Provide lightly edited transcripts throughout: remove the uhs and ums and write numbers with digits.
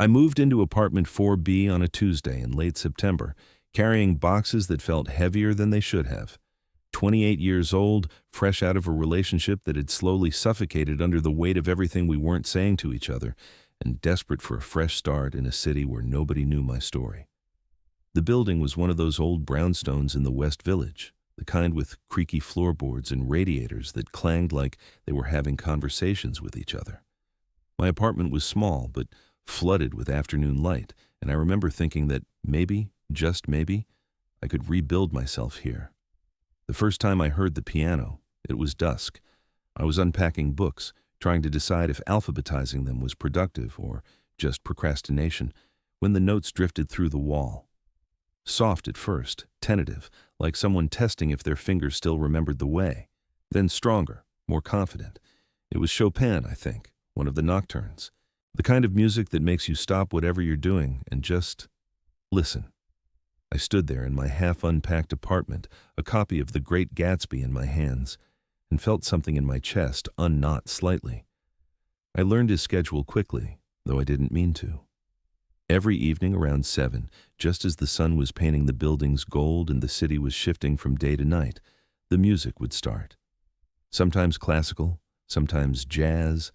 I moved into apartment 4B on a Tuesday in late September, carrying boxes that felt heavier than they should have. 28 years old, fresh out of a relationship that had slowly suffocated under the weight of everything we weren't saying to each other, and desperate for a fresh start in a city where nobody knew my story. The building was one of those old brownstones in the West Village, the kind with creaky floorboards and radiators that clanged like they were having conversations with each other. My apartment was small, but flooded with afternoon light, and I remember thinking that maybe, just maybe, I could rebuild myself here. The first time I heard the piano, it was dusk. I was unpacking books, trying to decide if alphabetizing them was productive or just procrastination, when the notes drifted through the wall. Soft at first, tentative, like someone testing if their fingers still remembered the way. Then stronger, more confident. It was Chopin, I think, one of the nocturnes. The kind of music that makes you stop whatever you're doing and just listen. I stood there in my half-unpacked apartment, a copy of The Great Gatsby in my hands, and felt something in my chest unknot slightly. I learned his schedule quickly, though I didn't mean to. Every evening around 7, just as the sun was painting the buildings gold and the city was shifting from day to night, the music would start. Sometimes classical, sometimes jazz,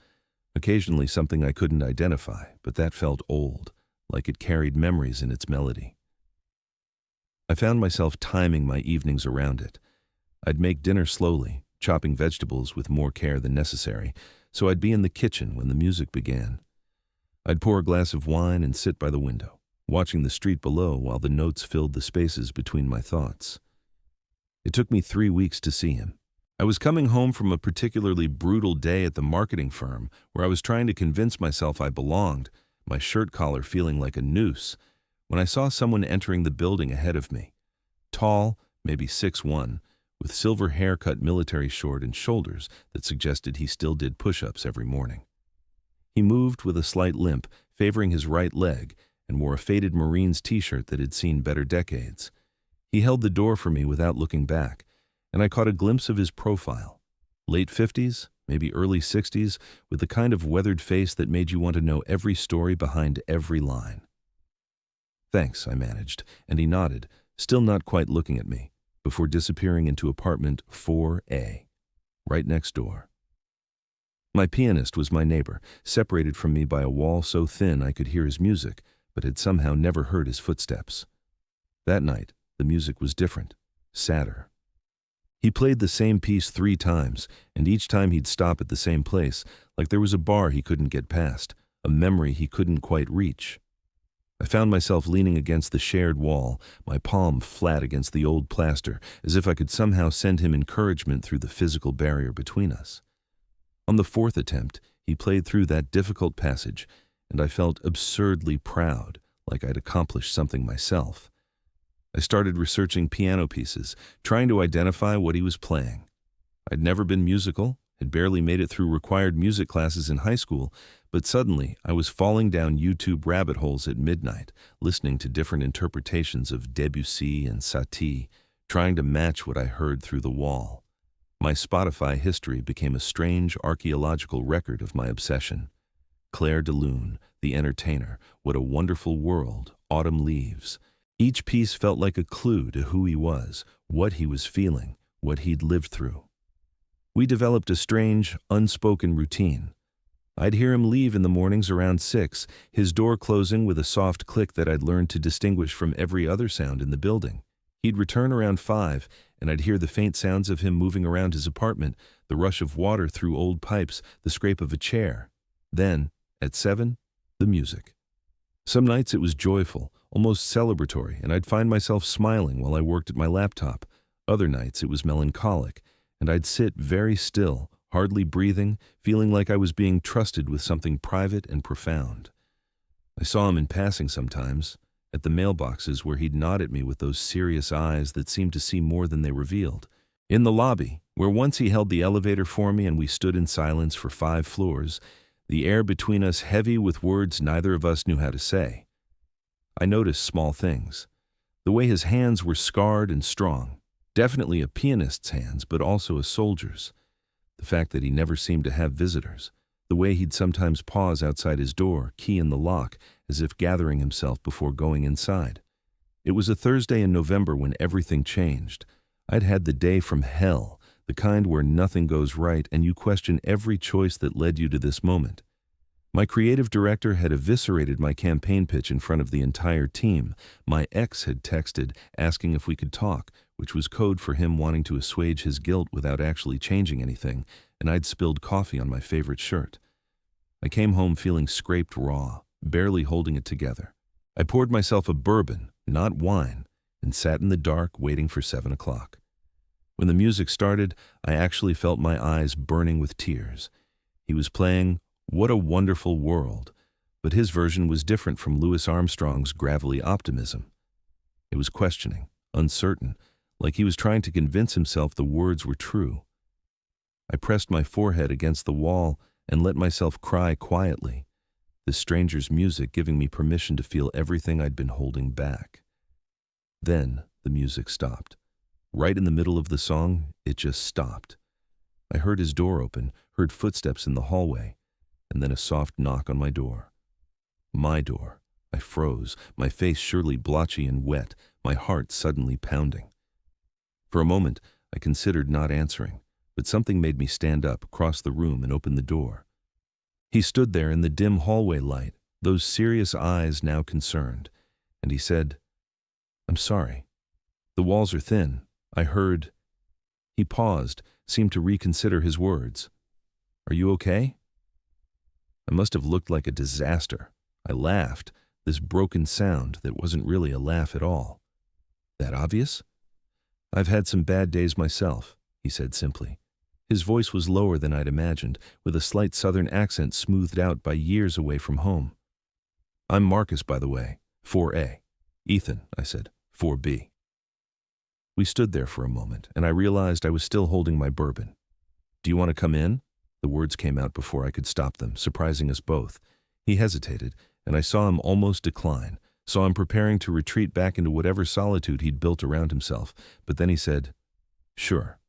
occasionally something I couldn't identify, but that felt old, like it carried memories in its melody. I found myself timing my evenings around it. I'd make dinner slowly, chopping vegetables with more care than necessary, so I'd be in the kitchen when the music began. I'd pour a glass of wine and sit by the window, watching the street below while the notes filled the spaces between my thoughts. It took me 3 weeks to see him. I was coming home from a particularly brutal day at the marketing firm where I was trying to convince myself I belonged, my shirt collar feeling like a noose, when I saw someone entering the building ahead of me. Tall, maybe 6'1", with silver haircut military short and shoulders that suggested he still did push-ups every morning. He moved with a slight limp, favoring his right leg, and wore a faded Marines t-shirt that had seen better decades. He held the door for me without looking back, and I caught a glimpse of his profile. Late 50s, maybe early 60s, with the kind of weathered face that made you want to know every story behind every line. "Thanks," I managed, and he nodded, still not quite looking at me, before disappearing into apartment 4A, right next door. My pianist was my neighbor, separated from me by a wall so thin I could hear his music, but had somehow never heard his footsteps. That night, the music was different, sadder. He played the same piece 3 times, and each time he'd stop at the same place, like there was a bar he couldn't get past, a memory he couldn't quite reach. I found myself leaning against the shared wall, my palm flat against the old plaster, as if I could somehow send him encouragement through the physical barrier between us. On the 4th attempt, he played through that difficult passage, and I felt absurdly proud, like I'd accomplished something myself. I started researching piano pieces, trying to identify what he was playing. I'd never been musical, had barely made it through required music classes in high school, but suddenly I was falling down YouTube rabbit holes at midnight, listening to different interpretations of Debussy and Satie, trying to match what I heard through the wall. My Spotify history became a strange archaeological record of my obsession. Clair de Lune, The Entertainer, What a Wonderful World, Autumn Leaves. Each piece felt like a clue to who he was, what he was feeling, what he'd lived through. We developed a strange, unspoken routine. I'd hear him leave in the mornings around 6, his door closing with a soft click that I'd learned to distinguish from every other sound in the building. He'd return around 5, and I'd hear the faint sounds of him moving around his apartment, the rush of water through old pipes, the scrape of a chair. Then, at 7, the music. Some nights it was joyful, almost celebratory, and I'd find myself smiling while I worked at my laptop. Other nights it was melancholic, and I'd sit very still, hardly breathing, feeling like I was being trusted with something private and profound. I saw him in passing sometimes, at the mailboxes where he'd nod at me with those serious eyes that seemed to see more than they revealed. In the lobby, where once he held the elevator for me and we stood in silence for 5 floors, the air between us heavy with words neither of us knew how to say. I noticed small things. The way his hands were scarred and strong. Definitely a pianist's hands, but also a soldier's. The fact that he never seemed to have visitors. The way he'd sometimes pause outside his door, key in the lock, as if gathering himself before going inside. It was a Thursday in November when everything changed. I'd had the day from hell, the kind where nothing goes right and you question every choice that led you to this moment. My creative director had eviscerated my campaign pitch in front of the entire team. My ex had texted asking if we could talk, which was code for him wanting to assuage his guilt without actually changing anything, and I'd spilled coffee on my favorite shirt. I came home feeling scraped raw, barely holding it together. I poured myself a bourbon, not wine, and sat in the dark waiting for 7 o'clock. When the music started, I actually felt my eyes burning with tears. He was playing "What a Wonderful World," but his version was different from Louis Armstrong's gravelly optimism. It was questioning, uncertain, like he was trying to convince himself the words were true. I pressed my forehead against the wall and let myself cry quietly, this stranger's music giving me permission to feel everything I'd been holding back. Then the music stopped. Right in the middle of the song, it just stopped. I heard his door open, heard footsteps in the hallway, and then a soft knock on my door. My door. I froze, my face surely blotchy and wet, my heart suddenly pounding. For a moment, I considered not answering, but something made me stand up, cross the room, and open the door. He stood there in the dim hallway light, those serious eyes now concerned, and he said, "I'm sorry. The walls are thin. I heard." He paused, seemed to reconsider his words. "Are you okay?" I must have looked like a disaster. I laughed, this broken sound that wasn't really a laugh at all. "That obvious?" "I've had some bad days myself," he said simply. His voice was lower than I'd imagined, with a slight southern accent smoothed out by years away from home. "I'm Marcus, by the way, 4A. Ethan," I said, 4B. We stood there for a moment, and I realized I was still holding my bourbon. "Do you want to come in?" The words came out before I could stop them, surprising us both. He hesitated, and I saw him almost decline, saw him preparing to retreat back into whatever solitude he'd built around himself, but then he said, "Sure.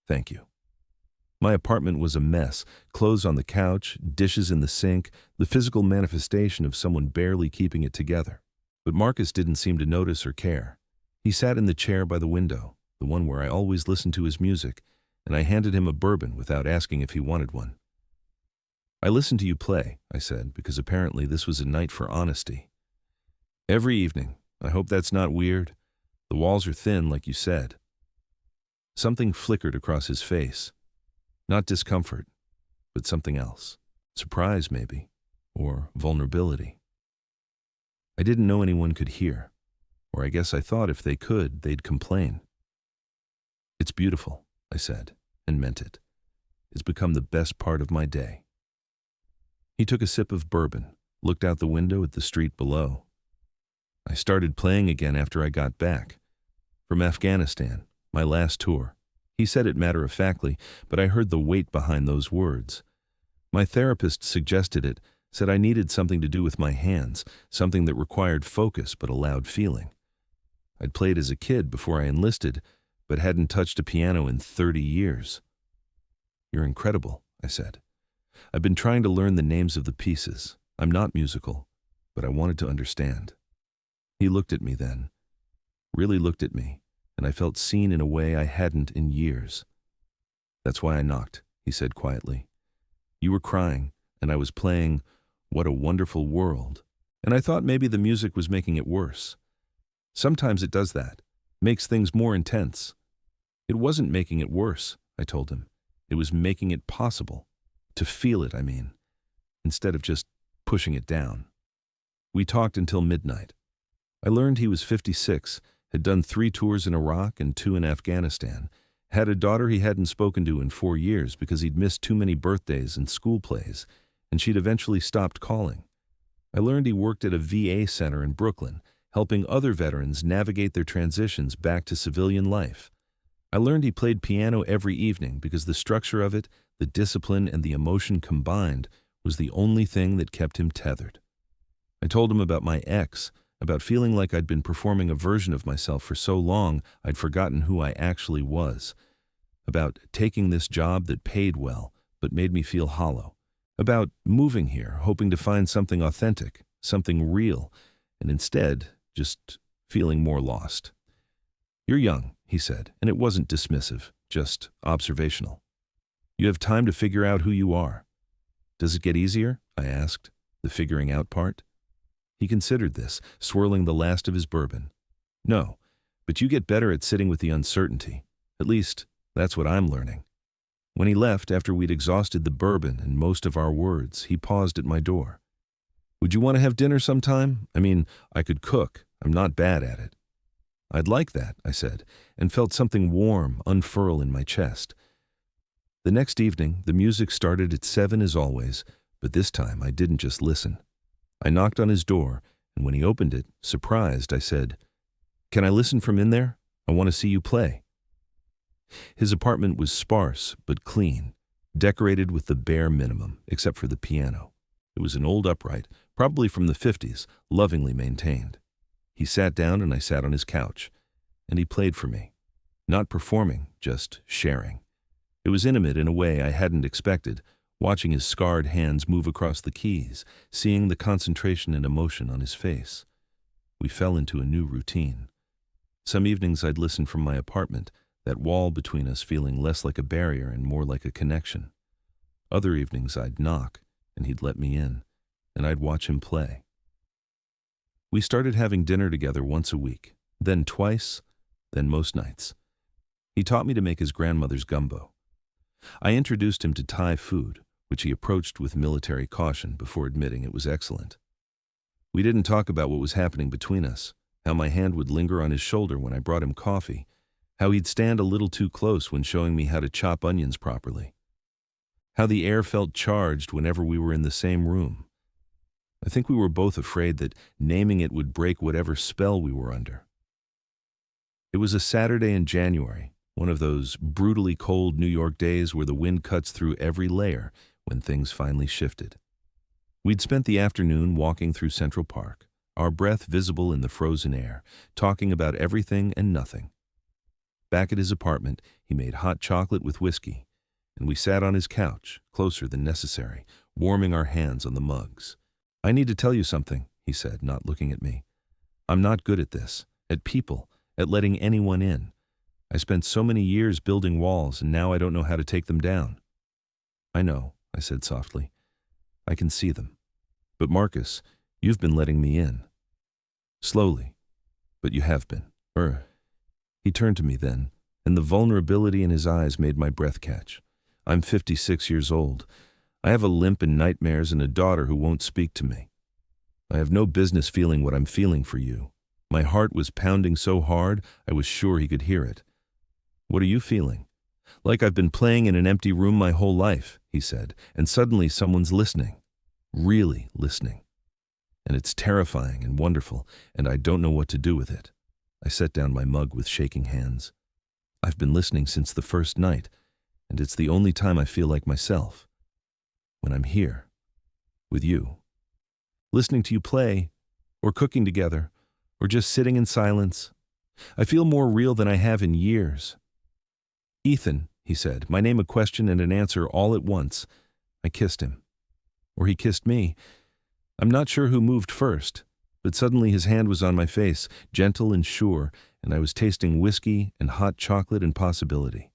Thank you." My apartment was a mess, clothes on the couch, dishes in the sink, the physical manifestation of someone barely keeping it together. But Marcus didn't seem to notice or care. He sat in the chair by the window, the one where I always listened to his music, and I handed him a bourbon without asking if he wanted one. "I listened to you play," I said, because apparently this was a night for honesty. "Every evening. I hope that's not weird. The walls are thin, like you said." Something flickered across his face. Not discomfort, but something else. Surprise, maybe, or vulnerability. I didn't know anyone could hear, or I guess I thought if they could, they'd complain. "It's beautiful," I said, and meant it. "It's become the best part of my day." He took a sip of bourbon, looked out the window at the street below. "I started playing again after I got back. From Afghanistan, my last tour." He said it matter-of-factly, but I heard the weight behind those words. My therapist suggested it, said I needed something to do with my hands, something that required focus but allowed feeling. I'd played as a kid before I enlisted, but hadn't touched a piano in 30 years. "You're incredible," I said. "I've been trying to learn the names of the pieces. I'm not musical, but I wanted to understand." He looked at me then, really looked at me, and I felt seen in a way I hadn't in years. "That's why I knocked," he said quietly. "You were crying, and I was playing 'What a Wonderful World,' and I thought maybe the music was making it worse. Sometimes it does that, makes things more intense." "It wasn't making it worse," I told him. "It was making it possible. To feel it, I mean, instead of just pushing it down." We talked until midnight. I learned he was 56, had done 3 tours in Iraq and 2 in Afghanistan, had a daughter he hadn't spoken to in 4 years because he'd missed too many birthdays and school plays, and she'd eventually stopped calling. I learned he worked at a VA center in Brooklyn, helping other veterans navigate their transitions back to civilian life. I learned he played piano every evening because the structure of it, the discipline, and the emotion combined was the only thing that kept him tethered. I told him about my ex, about feeling like I'd been performing a version of myself for so long I'd forgotten who I actually was, about taking this job that paid well but made me feel hollow, about moving here hoping to find something authentic, something real, and instead, just feeling more lost. "You're young," he said, and it wasn't dismissive, just observational. "You have time to figure out who you are." "Does it get easier?" I asked, the figuring out part. He considered this, swirling the last of his bourbon. "No, but you get better at sitting with the uncertainty. At least, that's what I'm learning." When he left after we'd exhausted the bourbon and most of our words, he paused at my door. "Would you want to have dinner sometime? I mean, I could cook. I'm not bad at it." "I'd like that," I said, and felt something warm unfurl in my chest. The next evening, the music started at 7 as always, but this time I didn't just listen. I knocked on his door, and when he opened it, surprised, I said, "Can I listen from in there? I want to see you play." His apartment was sparse but clean, decorated with the bare minimum, except for the piano. It was an old upright, probably from the 50s, lovingly maintained. He sat down and I sat on his couch, and he played for me. Not performing, just sharing. It was intimate in a way I hadn't expected, watching his scarred hands move across the keys, seeing the concentration and emotion on his face. We fell into a new routine. Some evenings I'd listen from my apartment, that wall between us feeling less like a barrier and more like a connection. Other evenings I'd knock, and he'd let me in, and I'd watch him play. We started having dinner together once a week, then twice, then most nights. He taught me to make his grandmother's gumbo. I introduced him to Thai food, which he approached with military caution before admitting it was excellent. We didn't talk about what was happening between us, how my hand would linger on his shoulder when I brought him coffee, how he'd stand a little too close when showing me how to chop onions properly, how the air felt charged whenever we were in the same room. I think we were both afraid that naming it would break whatever spell we were under. It was a Saturday in January, one of those brutally cold New York days where the wind cuts through every layer when things finally shifted. We'd spent the afternoon walking through Central Park, our breath visible in the frozen air, talking about everything and nothing. Back at his apartment, he made hot chocolate with whiskey, and we sat on his couch, closer than necessary, warming our hands on the mugs. "I need to tell you something," he said, not looking at me. "I'm not good at this, at people, at letting anyone in. I spent so many years building walls, and now I don't know how to take them down." "I know," I said softly. "I can see them. But Marcus, you've been letting me in. Slowly, but you have been." He turned to me then, and the vulnerability in his eyes made my breath catch. "I'm 56 years old. I have a limp and nightmares and a daughter who won't speak to me. I have no business feeling what I'm feeling for you. My heart was pounding so hard, I was sure he could hear it." "What are you feeling?" "Like I've been playing in an empty room my whole life," he said, "and suddenly someone's listening. Really listening. And it's terrifying and wonderful, and I don't know what to do with it." I set down my mug with shaking hands. "I've been listening since the first night, and it's the only time I feel like myself. When I'm here, with you. Listening to you play, or cooking together, or just sitting in silence. I feel more real than I have in years." "Ethan," he said, my name a question and an answer all at once. I kissed him. Or he kissed me. I'm not sure who moved first, but suddenly his hand was on my face, gentle and sure, and I was tasting whiskey and hot chocolate and possibility.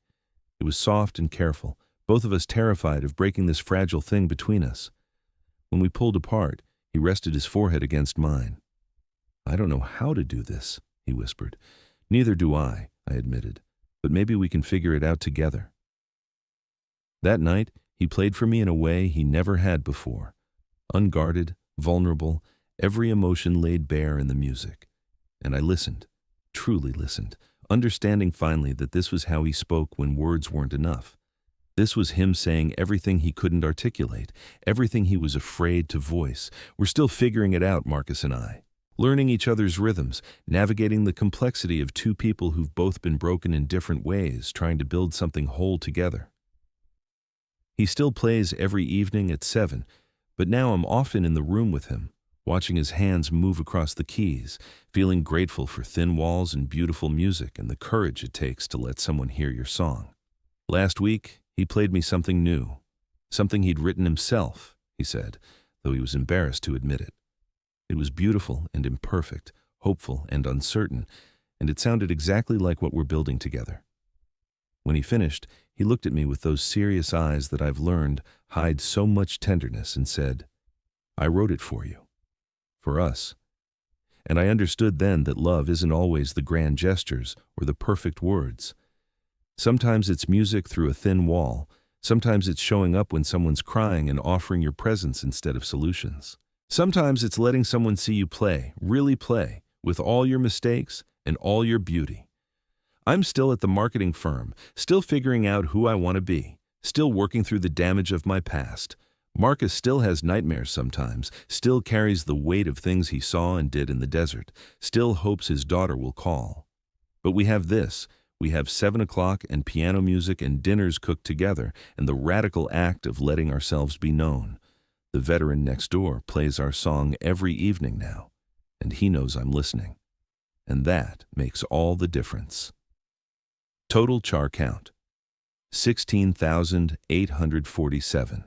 It was soft and careful, both of us terrified of breaking this fragile thing between us. When we pulled apart, he rested his forehead against mine. "I don't know how to do this," he whispered. "Neither do I admitted, "but maybe we can figure it out together." That night, he played for me in a way he never had before. Unguarded, vulnerable, every emotion laid bare in the music. And I listened, truly listened, understanding finally that this was how he spoke when words weren't enough. This was him saying everything he couldn't articulate, everything he was afraid to voice. We're still figuring it out, Marcus and I. Learning each other's rhythms, navigating the complexity of two people who've both been broken in different ways, trying to build something whole together. He still plays every evening at 7, but now I'm often in the room with him, watching his hands move across the keys, feeling grateful for thin walls and beautiful music and the courage it takes to let someone hear your song. Last week, he played me something new, something he'd written himself, he said, though he was embarrassed to admit it. It was beautiful and imperfect, hopeful and uncertain, and it sounded exactly like what we're building together. When he finished, he looked at me with those serious eyes that I've learned hide so much tenderness and said, "I wrote it for you. For us." And I understood then that love isn't always the grand gestures or the perfect words. Sometimes it's music through a thin wall. Sometimes it's showing up when someone's crying and offering your presence instead of solutions. Sometimes it's letting someone see you play, really play, with all your mistakes and all your beauty. I'm still at the marketing firm, still figuring out who I want to be, still working through the damage of my past. Marcus still has nightmares sometimes, still carries the weight of things he saw and did in the desert, still hopes his daughter will call. But we have this. We have 7 o'clock and piano music and dinners cooked together and the radical act of letting ourselves be known. The veteran next door plays our song every evening now, and he knows I'm listening. And that makes all the difference. Total char count, 16,847.